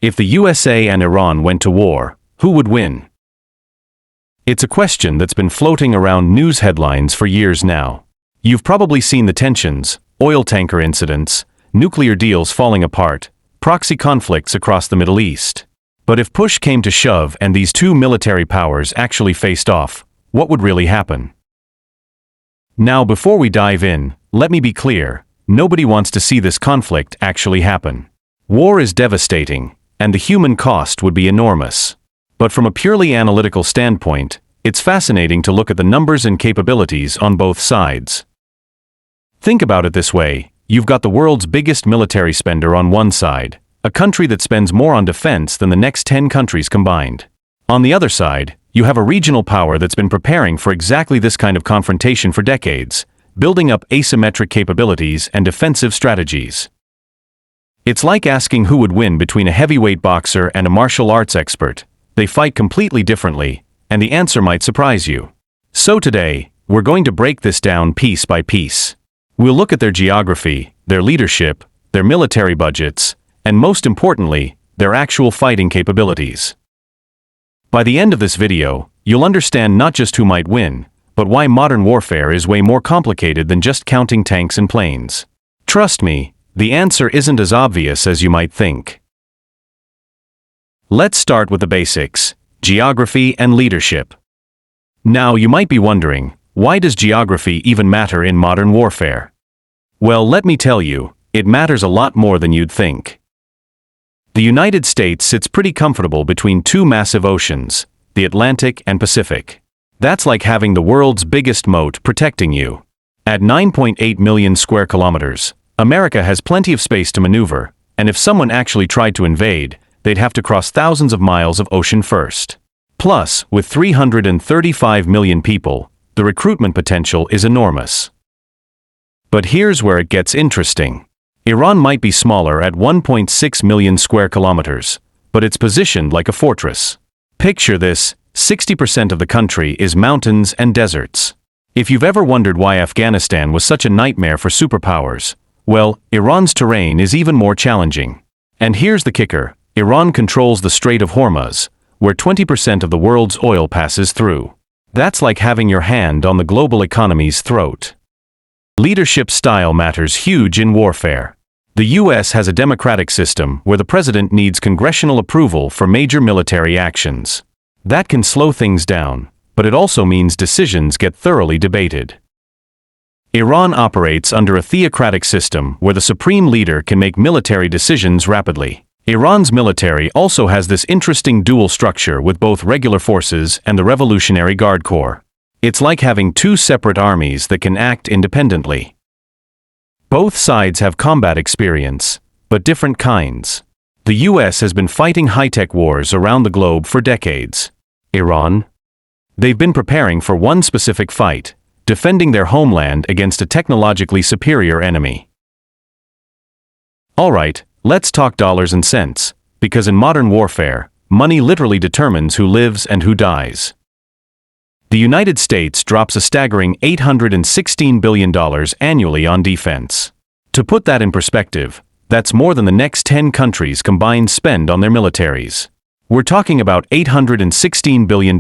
If the USA and Iran went to war, who would win? It's a question that's been floating around news headlines for years now. You've probably seen the tensions, oil tanker incidents, nuclear deals falling apart, proxy conflicts across the Middle East. But if push came to shove and these two military powers actually faced off, what would really happen? Now, before we dive in, let me be clear, nobody wants to see this conflict actually happen. War is devastating, and the human cost would be enormous. But from a purely analytical standpoint, it's fascinating to look at the numbers and capabilities on both sides. Think about it this way, you've got the world's biggest military spender on one side, a country that spends more on defense than the next 10 countries combined. On the other side, you have a regional power that's been preparing for exactly this kind of confrontation for decades, building up asymmetric capabilities and defensive strategies. It's like asking who would win between a heavyweight boxer and a martial arts expert. They fight completely differently, and the answer might surprise you. So today, we're going to break this down piece by piece. We'll look at their geography, their leadership, their military budgets, and most importantly, their actual fighting capabilities. By the end of this video, you'll understand not just who might win, but why modern warfare is way more complicated than just counting tanks and planes. Trust me, the answer isn't as obvious as you might think. Let's start with the basics, geography and leadership. Now, you might be wondering, why does geography even matter in modern warfare? Well, let me tell you, it matters a lot more than you'd think. The United States sits pretty comfortable between two massive oceans, the Atlantic and Pacific. That's like having the world's biggest moat protecting you. At 9.8 million square kilometers, America has plenty of space to maneuver, and if someone actually tried to invade, they'd have to cross thousands of miles of ocean first. Plus, with 335 million people, the recruitment potential is enormous. But here's where it gets interesting. Iran might be smaller at 1.6 million square kilometers, but it's positioned like a fortress. Picture this, 60% of the country is mountains and deserts. If you've ever wondered why Afghanistan was such a nightmare for superpowers, well, Iran's terrain is even more challenging. And here's the kicker, Iran controls the Strait of Hormuz, where 20% of the world's oil passes through. That's like having your hand on the global economy's throat. Leadership style matters huge in warfare. The US has a democratic system where the president needs congressional approval for major military actions. That can slow things down, but it also means decisions get thoroughly debated. Iran operates under a theocratic system where the supreme leader can make military decisions rapidly. Iran's military also has this interesting dual structure with both regular forces and the Revolutionary Guard Corps. It's like having two separate armies that can act independently. Both sides have combat experience, but different kinds. The US has been fighting high-tech wars around the globe for decades. Iran? They've been preparing for one specific fight, defending their homeland against a technologically superior enemy. Alright, let's talk dollars and cents, because in modern warfare, money literally determines who lives and who dies. The United States drops a staggering $816 billion annually on defense. To put that in perspective, that's more than the next 10 countries combined spend on their militaries. We're talking about $816 billion.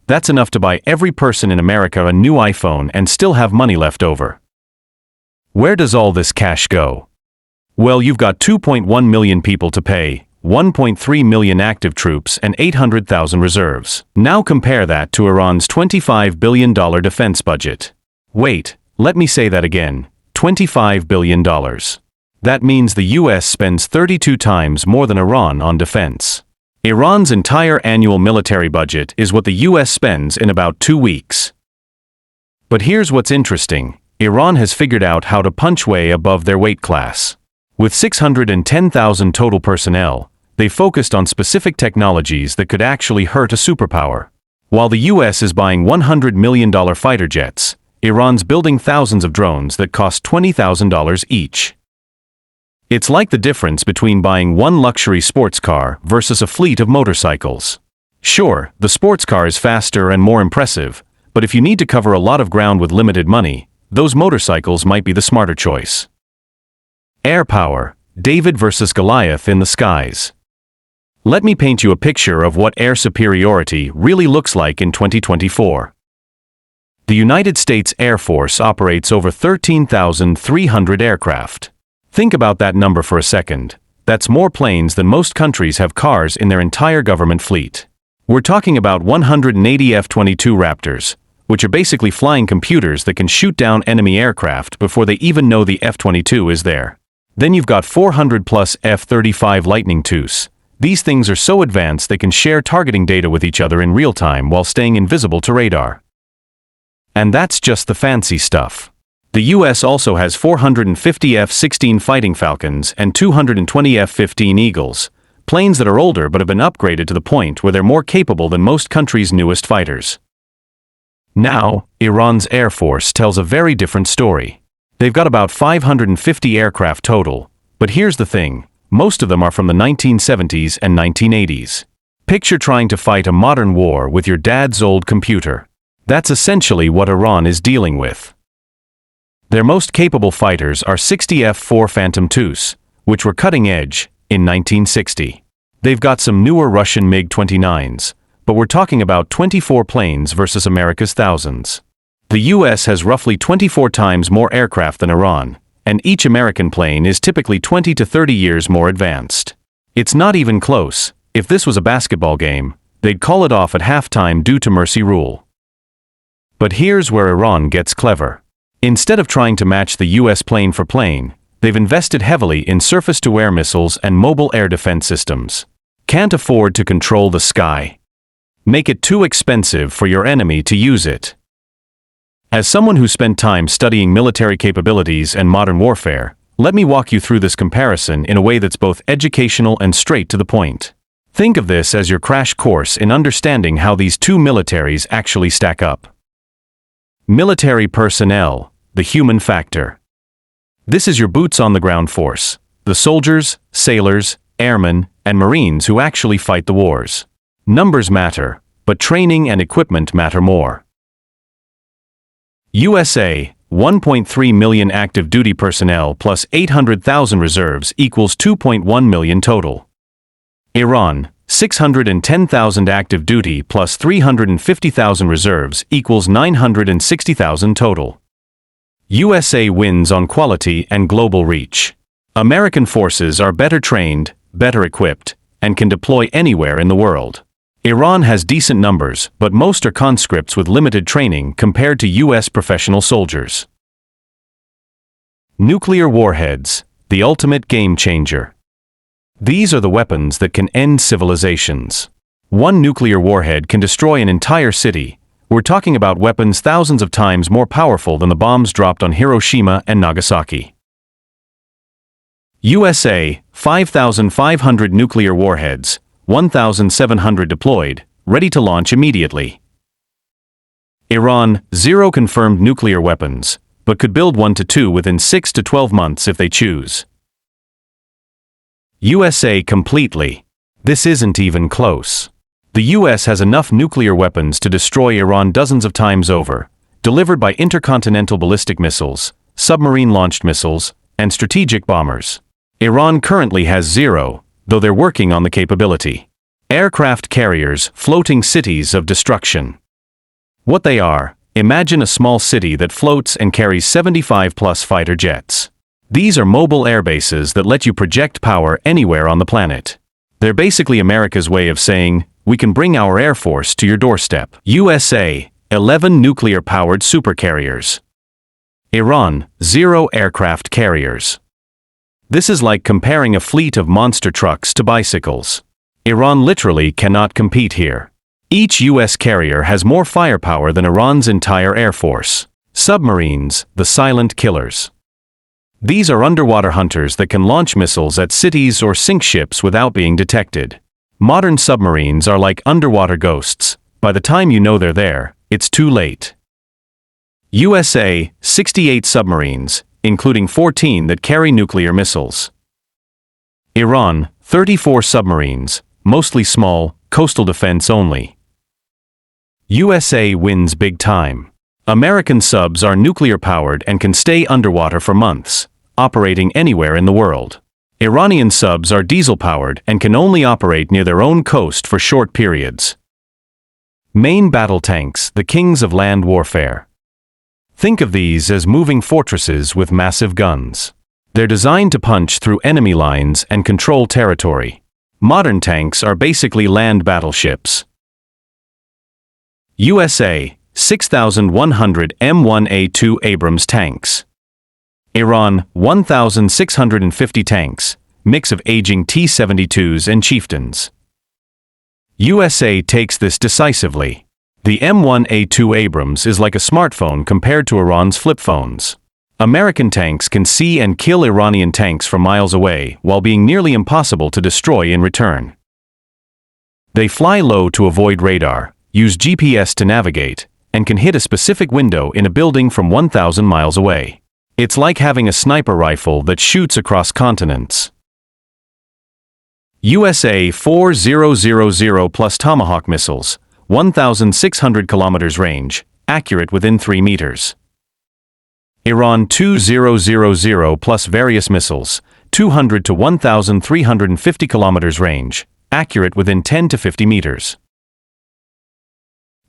That's enough to buy every person in America a new iPhone and still have money left over. Where does all this cash go? Well, you've got 2.1 million people to pay, 1.3 million active troops and 800,000 reserves. Now compare that to Iran's $25 billion defense budget. Wait, let me say that again, $25 billion. That means the US spends 32 times more than Iran on defense. Iran's entire annual military budget is what the US spends in about 2 weeks. But here's what's interesting, Iran has figured out how to punch way above their weight class. With 610,000 total personnel, they focused on specific technologies that could actually hurt a superpower. While the US is buying $100 million fighter jets, Iran's building thousands of drones that cost $20,000 each. It's like the difference between buying one luxury sports car versus a fleet of motorcycles. Sure, the sports car is faster and more impressive, but if you need to cover a lot of ground with limited money, those motorcycles might be the smarter choice. Air power, David versus Goliath in the skies. Let me paint you a picture of what air superiority really looks like in 2024. The United States Air Force operates over 13,300 aircraft. Think about that number for a second. That's more planes than most countries have cars in their entire government fleet. We're talking about 180 F-22 Raptors, which are basically flying computers that can shoot down enemy aircraft before they even know the F-22 is there. Then you've got 400-plus F-35 Lightning IIs. These things are so advanced they can share targeting data with each other in real time while staying invisible to radar. And that's just the fancy stuff. The US also has 450 F-16 Fighting Falcons and 220 F-15 Eagles, planes that are older but have been upgraded to the point where they're more capable than most countries' newest fighters. Now, Iran's Air Force tells a very different story. They've got about 550 aircraft total, but here's the thing. Most of them are from the 1970s and 1980s. Picture trying to fight a modern war with your dad's old computer. That's essentially what Iran is dealing with. Their most capable fighters are 60 F-4 Phantom IIs, which were cutting edge in 1960. They've got some newer Russian MiG-29s, but we're talking about 24 planes versus America's thousands. The US has roughly 24 times more aircraft than Iran, and each American plane is typically 20 to 30 years more advanced. It's not even close. If this was a basketball game, they'd call it off at halftime due to mercy rule. But here's where Iran gets clever. Instead of trying to match the US plane for plane, they've invested heavily in surface-to-air missiles and mobile air defense systems. Can't afford to control the sky. Make it too expensive for your enemy to use it. As someone who spent time studying military capabilities and modern warfare, let me walk you through this comparison in a way that's both educational and straight to the point. Think of this as your crash course in understanding how these two militaries actually stack up. Military personnel, the human factor. This is your boots-on-the-ground force, the soldiers, sailors, airmen, and Marines who actually fight the wars. Numbers matter, but training and equipment matter more. USA, 1.3 million active duty personnel plus 800,000 reserves equals 2.1 million total. Iran, 610,000 active duty plus 350,000 reserves equals 960,000 total. USA wins on quality and global reach. American forces are better trained, better equipped, and can deploy anywhere in the world. Iran has decent numbers, but most are conscripts with limited training compared to US professional soldiers. Nuclear warheads, the ultimate game changer. These are the weapons that can end civilizations. One nuclear warhead can destroy an entire city. We're talking about weapons thousands of times more powerful than the bombs dropped on Hiroshima and Nagasaki. USA, 5,500 nuclear warheads, 1,700 deployed, ready to launch immediately. Iran, 0 confirmed nuclear weapons, but could build 1 to 2 within 6 to 12 months if they choose. USA completely. This isn't even close. The US has enough nuclear weapons to destroy Iran dozens of times over, delivered by intercontinental ballistic missiles, submarine-launched missiles, and strategic bombers. Iran currently has 0, though they're working on the capability. Aircraft carriers, floating cities of destruction. What they are, imagine a small city that floats and carries 75-plus fighter jets. These are mobile air bases that let you project power anywhere on the planet. They're basically America's way of saying, we can bring our Air Force to your doorstep. USA, 11 nuclear-powered supercarriers. Iran, 0 aircraft carriers. This is like comparing a fleet of monster trucks to bicycles. Iran literally cannot compete here. Each US carrier has more firepower than Iran's entire air force. Submarines, the silent killers. These are underwater hunters that can launch missiles at cities or sink ships without being detected. Modern submarines are like underwater ghosts. By the time you know they're there, it's too late. USA, 68 submarines, including 14 that carry nuclear missiles. Iran, 34 submarines, mostly small, coastal defense only. USA wins big time. American subs are nuclear-powered and can stay underwater for months, operating anywhere in the world. Iranian subs are diesel-powered and can only operate near their own coast for short periods. Main battle tanks, the kings of land warfare. Think of these as moving fortresses with massive guns. They're designed to punch through enemy lines and control territory. Modern tanks are basically land battleships. USA, 6,100 M1A2 Abrams tanks. Iran, 1,650 tanks, mix of aging T-72s and chieftains. USA takes this decisively. The M1A2 Abrams is like a smartphone compared to Iran's flip phones. American tanks can see and kill Iranian tanks from miles away while being nearly impossible to destroy in return. They fly low to avoid radar, use GPS to navigate, and can hit a specific window in a building from 1,000 miles away. It's like having a sniper rifle that shoots across continents. USA 4000 plus Tomahawk missiles, 1,600 kilometers range, accurate within 3 meters. Iran 2000 plus various missiles, 200 to 1,350 kilometers range, accurate within 10 to 50 meters.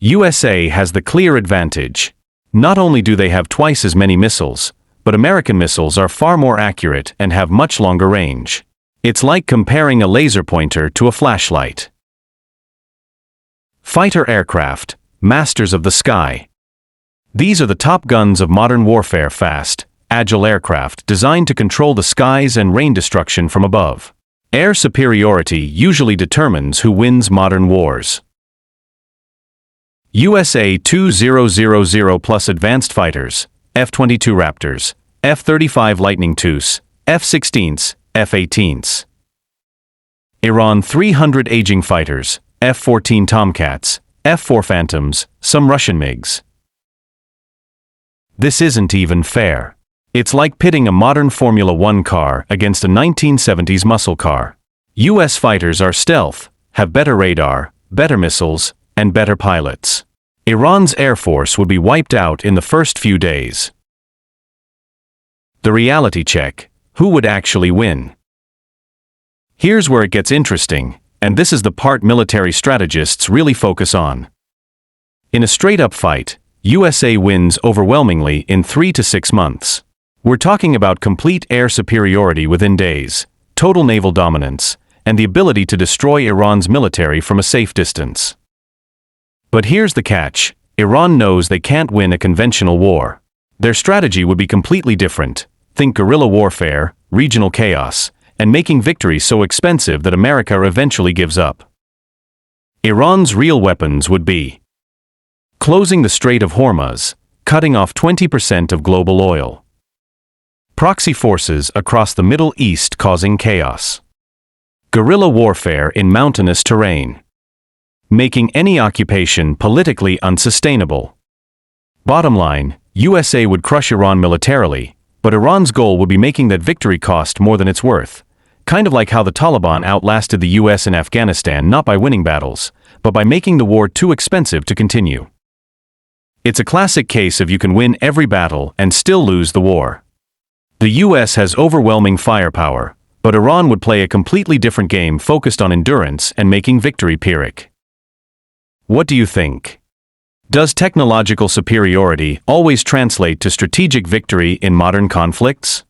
USA has the clear advantage. Not only do they have twice as many missiles, but American missiles are far more accurate and have much longer range. It's like comparing a laser pointer to a flashlight. Fighter aircraft, masters of the sky. These are the top guns of modern warfare, fast, agile aircraft designed to control the skies and rain destruction from above. Air superiority usually determines who wins modern wars. USA 2000 plus advanced fighters, F-22 Raptors, F-35 Lightning IIs, F-16s, F-18s. Iran 300 aging fighters, F-14 Tomcats, F-4 Phantoms, some Russian MiGs. This isn't even fair. It's like pitting a modern Formula One car against a 1970s muscle car. US fighters are stealth, have better radar, better missiles, and better pilots. Iran's air force would be wiped out in the first few days. The reality check: who would actually win? Here's where it gets interesting, and this is the part military strategists really focus on. In a straight-up fight, USA wins overwhelmingly in 3 to 6 months. We're talking about complete air superiority within days, total naval dominance, and the ability to destroy Iran's military from a safe distance. But here's the catch: Iran knows they can't win a conventional war. Their strategy would be completely different. Think guerrilla warfare, regional chaos, and making victory so expensive that America eventually gives up. Iran's real weapons would be closing the Strait of Hormuz, cutting off 20% of global oil. Proxy forces across the Middle East causing chaos. Guerrilla warfare in mountainous terrain, making any occupation politically unsustainable. Bottom line, USA would crush Iran militarily, but Iran's goal would be making that victory cost more than it's worth. Kind of like how the Taliban outlasted the US in Afghanistan not by winning battles, but by making the war too expensive to continue. It's a classic case of you can win every battle and still lose the war. The US has overwhelming firepower, but Iran would play a completely different game focused on endurance and making victory Pyrrhic. What do you think? Does technological superiority always translate to strategic victory in modern conflicts?